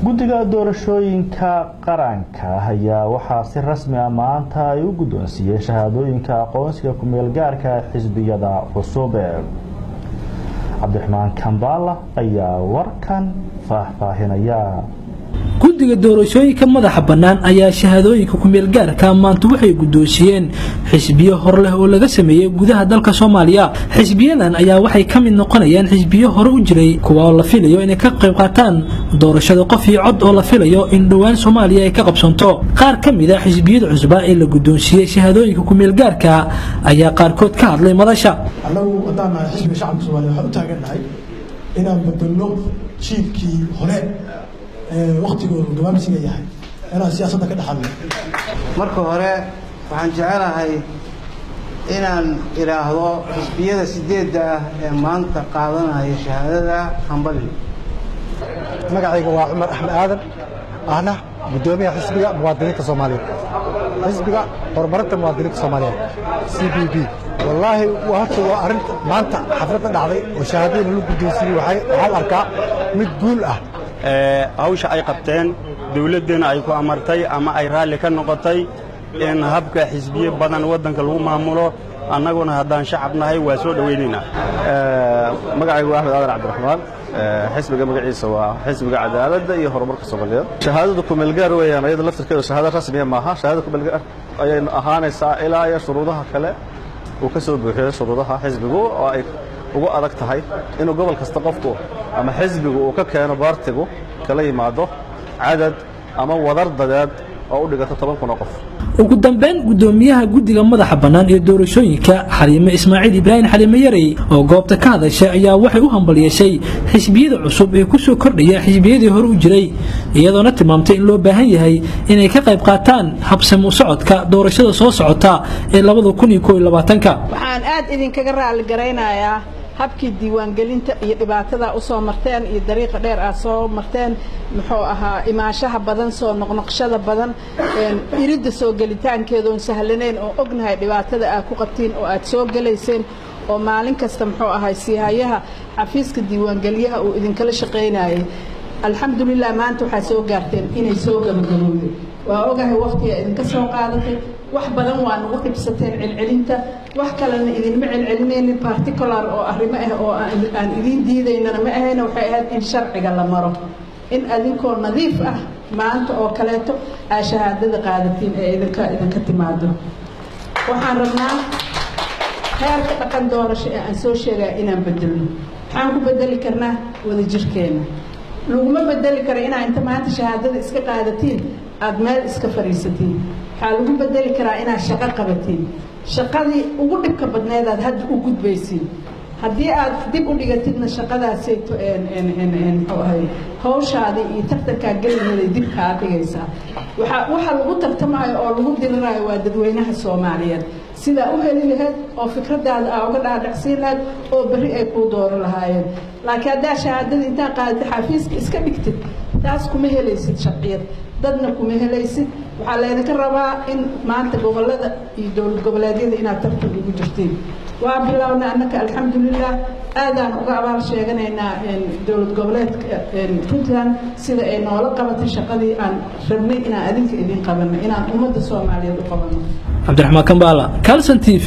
guddiga doorashooyinka qaranka ayaa waxaa si rasmi ah maanta ay u guddoonsiiyeen shahaadooyinka aqoonsiga ku meel gaarka xisbiyada cusub. Cabdiraxmaan Kambala ayaa warkan faahfaahinaya. guddiga doorashooyinka madaxa bannaan ayaa shahaadooyinka ku meel gaarka maanta waxay guddoonsiiyeen xisbiyo hor leh oo laga sameeyay gudaha dalka Soomaaliya. xisbiyadan ayaa waxay ka mid noqonayaan xisbiyo hore u jiray kuwa la filayo inay ka qayb qaataan doorashada qof iyo cod oo la filayo in dhawaan Soomaaliya ay ka qabsanto. qaar ka mid ah xisbiyada cusub ee la guddoonsiiyay shahaadooyinka ku meel gaarka ayaa qaarkood ka hadlay madasha. annagu wadana xisbiga shacabka Soomaaliya waxa u taaganahay inaan bedelo jiilkii hore waqtigoodu gabaabsiga yahay inaan siyaasadda ka dhaxalno. marka hore waxaan jecelahay inaan iraahdo xisbiyada 8 ah ee maanta qaadanaya shahaadada hambali. magacayga waa Cumar Axmed Aadan ahna gudoomiyaha xisbiga muwaadiniinta Soomaaliyeed xisbiga horumarinta muwaadiniinta Soomaaliyeed CBB. والله وهذا وأرنت ما أنت حفلة دعوي وشاهدين اللي قديسين وحال أركا متقول هوش أي قبتين دولتنا أيكو أمرتي أما أي رالي كان نقطي إن هبك حزبية بدن ودن كلهم معموله أنا قلنا هذا شعبنا هاي وسود ويننا مقعد واحد عبد الرحمن حسب مقعد سوا حسب عدالة يهرب مركز الصومالية شهادتكم الجار ويا ما يد لفتر كذا شهادة رسمية معها شهادتكم الجار أي أهانة سائلة يا شروطها كلا وكسب بحيث شروطها حزبه وأرك تهاي إنه قبل كاستقفته أما حزبه وكأنه بارتجه كلا يماده عدد أما وضر ضداد أو دقة طبعا كنقف. ugu dambeyn gudoomiyaha guddiga madaxa bannaan ee doorashooyinka Xaliime Ismaaciil Ibrahim Xaliime Yarey oo goobta ka hadashay ayaa waxay u hambalyeeshay xisbiyada cusub ee ku soo kordhaya xisbiyadii hore u jiray iyadoona tilmaamtay in loo baahan yahay inay ka qayb qaataan habsami u socodka doorashada soo socota ee 2021. waxaan aad idinkaga raali gareynayaa habkii diiwaangelinta iyo dhibaatada u soo marteen iyo dariiqa dheer ah soo marteen muxuu ahaa imaashaha badan soo noqnoqshada badan iridda soo galitaankeedu sahlaneyn oo ognahay dhibaatada aad ku qabtiin oo aad soo galeyseen oo maalin kasta muxuu ahaa siihayaha xafiiska diiwaangeliyaha uu idinkala shaqeynayay. alxamdulillah maanta waxaa soo gaarteen inay soo gabagabowday. waa ogahay waqtiga idinka soo qaadatay wax badan waa nagu dhibsateen celcelinta wax kalena idinma celcelinaynin particular oo arrimo ah oo aan idin diidaynana ma ahayna waxay ahayd in sharciga la maro in adinkoo nadiif ah maanta oo kaleeto aa shahaadada qaadatiin ee idinka timaado. waxaan rabnaa heerka dhaqan doorasho ee aan soo sheegay inaan bedelno. waxaan ku bedeli karnaa wadajirkeena. laguma bedeli karo inaa inta maanta shahaadada iska qaadatiin aad meel iska fariisatiin. waxaa lagu bedeli karaa inaad shaqo qabatiin. shaqadii ugu dhibka badneed aad hadda u gudbaysiin. haddii aad dib u dhigatidna shaqadaasayto hawshaadii iyo tartankaa gelineeday dib kaa dhigaysaa. waxa lagu tartamayo oo lagu dirirayo waa dadweynaha Soomaaliyeed sidaa u heli lahayd oo fikradaada aa uga dhaadhacsiin lahayd oo berri ay kuu dooro lahaayeen. laakiin haddaa shahaadada intaa qaadata xafiiska iska dhigtid taas kuma helaysid sharciyad dadna kuma helaysid. waxaa laydinka rabaa in maanta gobolada iyo dowlad goboleedyada inaad tartan ugu jirtiin. waa bilowna annaka alxamdulillah aadaan uga abaal sheeganaynaa dowlad goboleedka Puntland sida ay noola qabatay shaqadii aan rabnay inaan adinka idin qabanno inaan ummadda Soomaaliyeed u qabanno. Cabdiraxmaan Kambala, Kalson TV,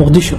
Muqdisho.